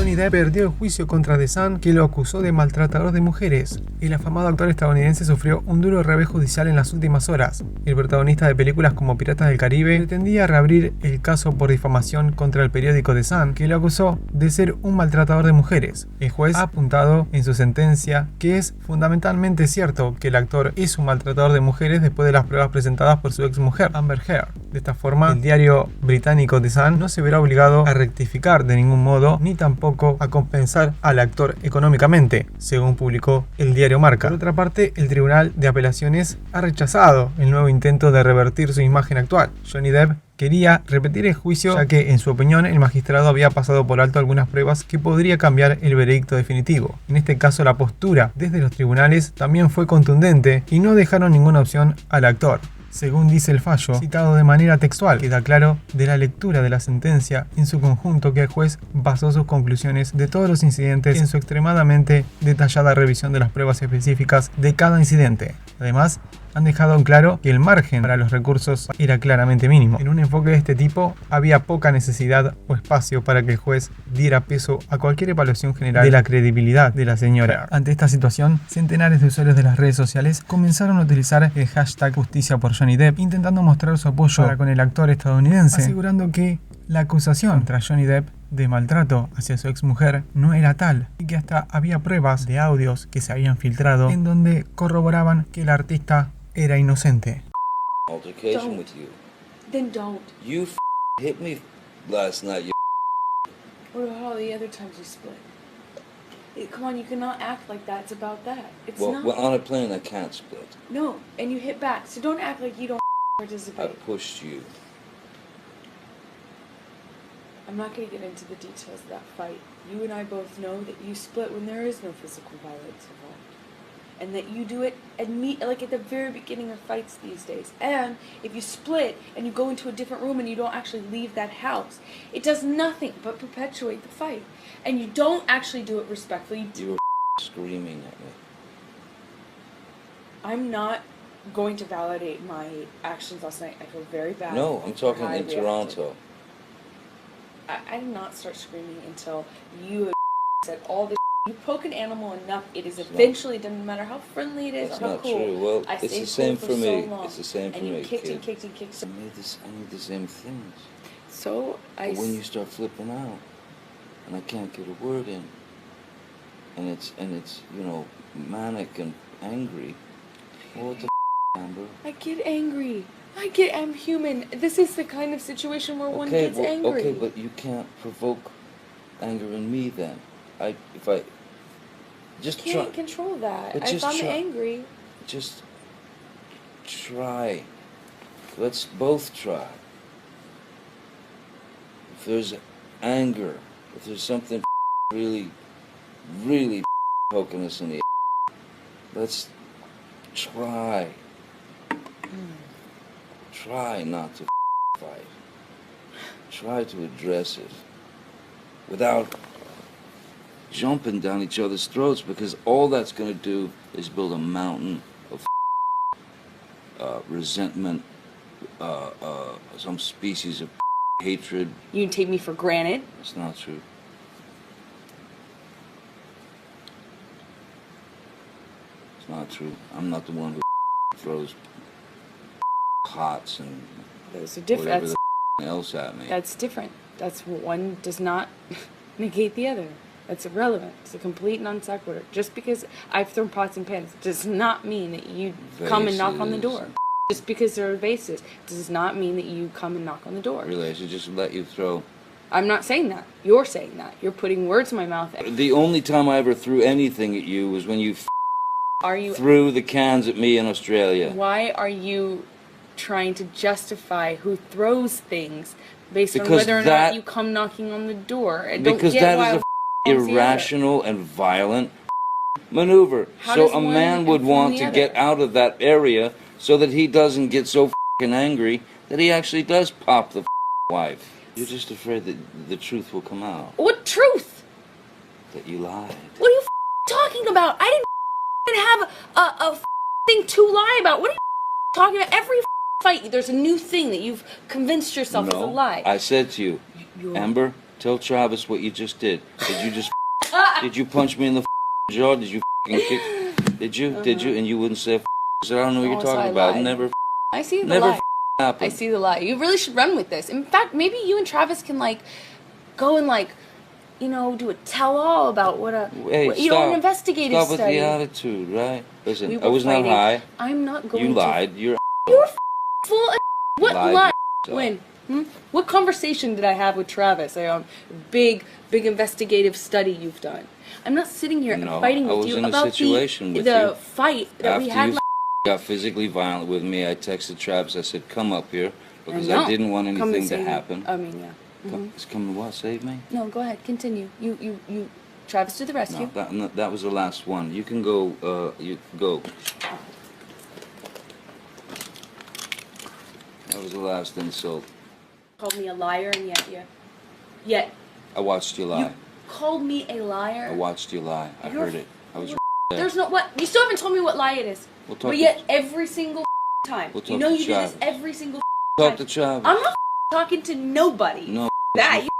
Johnny Depp perdió el juicio contra The Sun, que lo acusó de maltratador de mujeres. El afamado actor estadounidense sufrió un duro revés judicial en las últimas horas. El protagonista de películas como Piratas del Caribe pretendía reabrir el caso por difamación contra el periódico The Sun, que lo acusó de ser un maltratador de mujeres. El juez ha apuntado en su sentencia que es fundamentalmente cierto que el actor es un maltratador de mujeres después de las pruebas presentadas por su ex mujer, Amber Heard. De esta forma, el diario británico The Sun no se verá obligado a rectificar de ningún modo, ni tampoco a compensar al actor económicamente, según publicó el diario Marca. Por otra parte, el Tribunal de Apelaciones ha rechazado el nuevo intento de revertir su imagen actual. Johnny Depp quería repetir el juicio, ya que en su opinión el magistrado había pasado por alto algunas pruebas que podría cambiar el veredicto definitivo. En este caso, la postura desde los tribunales también fue contundente y no dejaron ninguna opción al actor. Según dice el fallo, citado de manera textual, queda claro de la lectura de la sentencia en su conjunto que el juez basó sus conclusiones de todos los incidentes en su extremadamente detallada revisión de las pruebas específicas de cada incidente. Además, han dejado en claro que el margen para los recursos era claramente mínimo. En un enfoque de este tipo, había poca necesidad o espacio para que el juez diera peso a cualquier evaluación general de la credibilidad de la señora. Ante esta situación, centenares de usuarios de las redes sociales comenzaron a utilizar el hashtag justicia por Johnny Depp, intentando mostrar su apoyo para con el actor estadounidense, asegurando que la acusación contra Johnny Depp de maltrato hacia su ex mujer no era tal, y que hasta había pruebas de audios que se habían filtrado en donde corroboraban que el artista era inocente. Altercation with you. Then don't. You hit me last night. You What about all the other times you split? Come on, you cannot act like that. It's about that. It's not. well, on a plane I can't split. No, and you hit back. So don't act like you don't I participate. pushed you. I'm not going to get into the details of that fight. You and I both know that you split when there is no physical violence involved. And that you do it like at the very beginning of fights these days. And if you split and you go into a different room and you don't actually leave that house, it does nothing but perpetuate the fight. And you don't actually do it respectfully. You were screaming at me. I'm not going to validate my actions last night. I feel very bad. No, I'm talking how I in reacted. Toronto. I did not start screaming until you said all this. You poke an animal enough, it is eventually, it doesn't matter how friendly it is That's or how not cool. true. Well, I it's stayed the same cool for me. So long, It's the same for and me, you kicked kid. and kicked and kicked. I need the same things. So But when you start flipping out, and I can't get a word in, and it's you know, manic and angry. Well, what the Amber? I get angry. I'm human. This is the kind of situation where one gets angry. Okay, but you can't provoke anger in me then. Just Can't try. control that. But If just I'm try. angry, Just try. Let's both try. If there's anger, if there's something really poking us in the let's try. Try not to fight. Try to address it without jumping down each other's throats, because all that's going to do is build a mountain of resentment, some species of hatred. you take me for granted. It's not true. It's not true. I'm not the one who throws pots and Those are different. whatever else at me. That's different. That's one does not negate the other. That's irrelevant. It's a complete non sequitur. Just because I've thrown pots and pans does not mean that you come and knock on the door. Just because there are vases does not mean that you come and knock on the door. Really, I should just let you throw. I'm not saying that. You're saying that. You're putting words in my mouth. The only time I ever threw anything at you was when you Are you? threw the cans at me in Australia. Why are you trying to justify who throws things based on Because whether or that- not you come knocking on the door? I don't Because get that why is a one is the other. irrational and violent maneuver. How So does a one man would inform want the to other? get out of that area so that he doesn't get so angry that he actually does pop the wife. You're just afraid that the truth will come out, What truth? that you lied. What are you talking about? I didn't have a thing to lie about. What are you talking about? Every fight, there's a new thing that you've convinced yourself is a lie. I said to you, You're Amber, Tell Travis what you just did. Did you just did you punch me in the jaw? Did you kick? Did you? Did you? And you wouldn't say I don't know what you're talking about. Never. I see the never lie. Happened. I see the lie. You really should run with this. In fact, maybe you and Travis can like go and like, you know, do a tell-all about what a an investigative stop study. Stop with the attitude, right? Listen, I was fighting. not high. I'm not going. You lied. You're full of what lie? When? Hmm? What conversation did I have with Travis? Big investigative study you've done. I'm not sitting here fighting with you about the fight that we had. After you got physically violent with me, I texted Travis. I said, "Come up here," because I didn't want anything to happen. I mean, yeah. Come and what? Save me? No, go ahead. Continue. You. Travis to the rescue. No, that was the last one. You can go. You go. That was the last insult. Called me a liar, and yet. I watched you lie. You called me a liar. I watched you lie. I heard it. I was there. There's no what. You still haven't told me what lie it is. We'll talk. But yet every single time, you know you do this every single time. Talk to Travis. I'm not talking to nobody. No. That you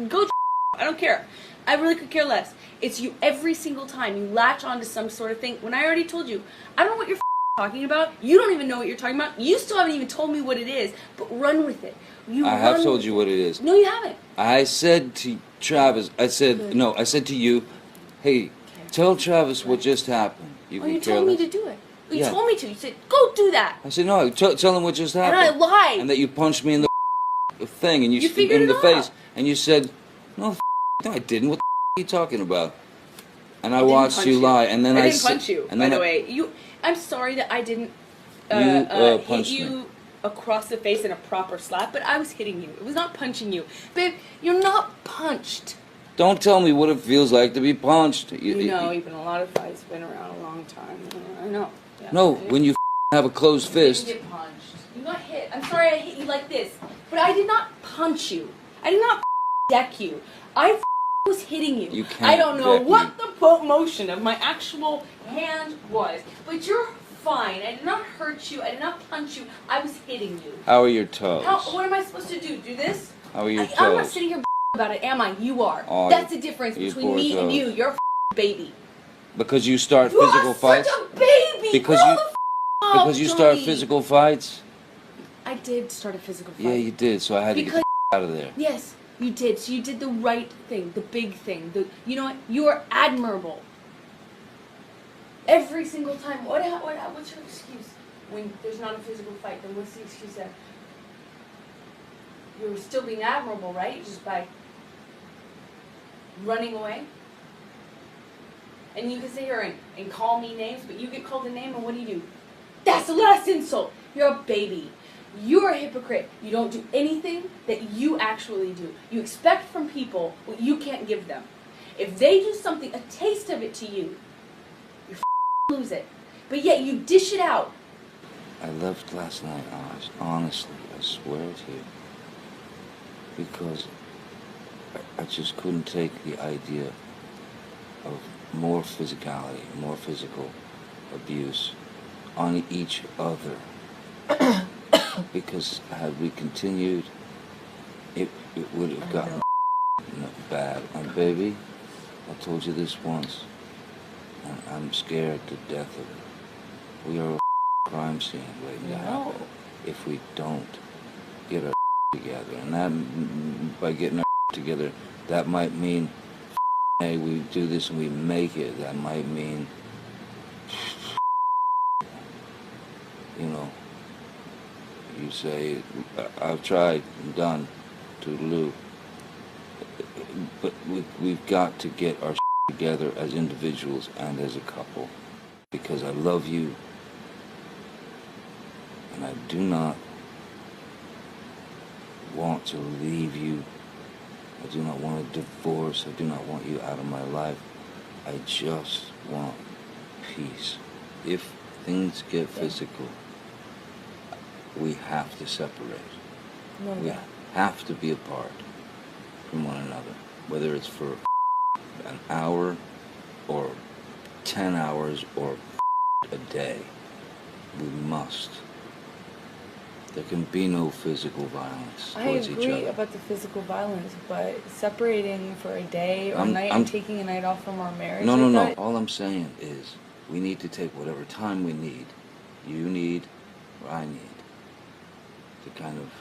go. I don't care. I really could care less. It's you every single time. You latch onto some sort of thing. When I already told you, I don't know what you're talking about. You don't even know what you're talking about. You still haven't even told me what it is. But run with it. I have told you what it is. No, you haven't. I said to Travis, I said to you, hey, tell Travis what just happened. You told me to do it. You told me to. You said, go do that. I said, no, tell him what just happened. And I lied. And that you punched me in the thing, and you figured in it the face, and you said, no, I didn't. What are you talking about? And I watched you lie, and then I didn't punch you. By the way, I'm sorry that I didn't hit you across the face in a proper slap, but I was hitting you. It was not punching you. Babe, you're not punched. Don't tell me what it feels like to be punched. You know, even a lot of fights been around a long time. I know. Yeah, no, when you have a closed fist. You didn't get punched. You got hit. I'm sorry I hit you like this, but I did not punch you. I did not deck you. I was hitting you. I don't know what the motion of my actual hand was, but you're fine. I did not hurt you. I did not punch you. I was hitting you. How are your toes? What am I supposed to do? Do this? How are your toes? I'm not sitting here about it, am I? You are. Oh, that's the difference between me and you. You're a baby. Because you start physical fights? You're such a baby! Because you start physical fights? I did start a physical fight. Yeah, you did, so I had to get out of there. Yes, you did. So you did the right thing, the big thing. You know what? You are admirable. Every single time. What's your excuse when there's not a physical fight? Then what's the excuse there? You're still being admirable, right? Just by running away. And you can sit here and call me names, but you get called a name, and what do? That's the last insult. You're a baby. You're a hypocrite. You don't do anything that you actually do. You expect from people what you can't give them. If they do something, a taste of it to you, you lose it. But yet you dish it out. I left last night, honestly, I swear to you, because I just couldn't take the idea of more physicality, more physical abuse on each other. Because had we continued, it would have gotten bad. And baby, I told you this once, and I'm scared to death of it. We are a crime scene waiting to happen if we don't get our together. And that, by getting our together, that might mean, hey, we do this and we make it. That might mean, you know, you say, I've tried, I'm done, toodaloo. But we've got to get our together as individuals and as a couple. Because I love you, and I do not want to leave you. I do not want a divorce. I do not want you out of my life. I just want peace. If things get physical, we have to separate. We have to be apart from one another, whether it's for an hour or 10 hours or a day. We must. There can be no physical violence I towards each agree other. about the physical violence, but separating for a day or night and taking a night off from our marriage. No, no, like no. that, All I'm saying is we need to take whatever time we need, you need, or I need, to kind of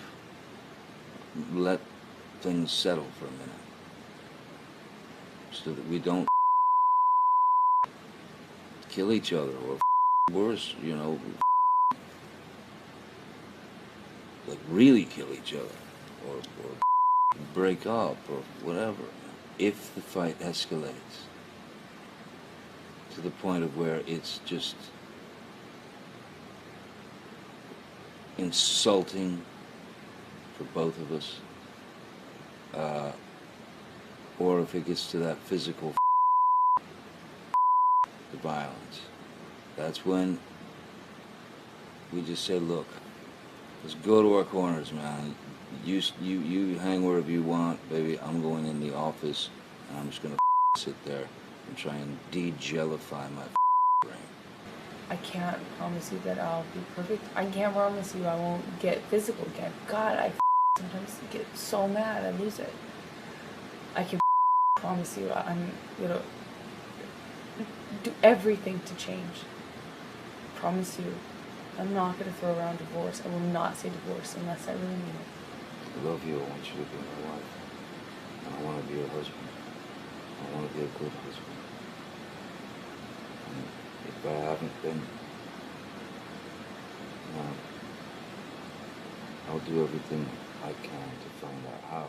let things settle for a minute. So that we don't kill each other or worse, you know, like really kill each other or break up or whatever. If the fight escalates to the point of where it's just insulting for both of us, or if it gets to that physical the violence, that's when we just say, look, let's go to our corners, man. You hang wherever you want, baby. I'm going in the office, and I'm just gonna sit there and try and de-jellify my brain. I can't promise you that I'll be perfect. I can't promise you I won't get physical again. God, I sometimes get so mad I lose it. I can promise you I'm gonna do everything to change. Promise you. I'm not gonna throw around divorce. I will not say divorce unless I really mean it. I love you. I want you to be my wife. And I want to be your husband. I want to be a good husband. And if I haven't been, I'll do everything I can to find out how.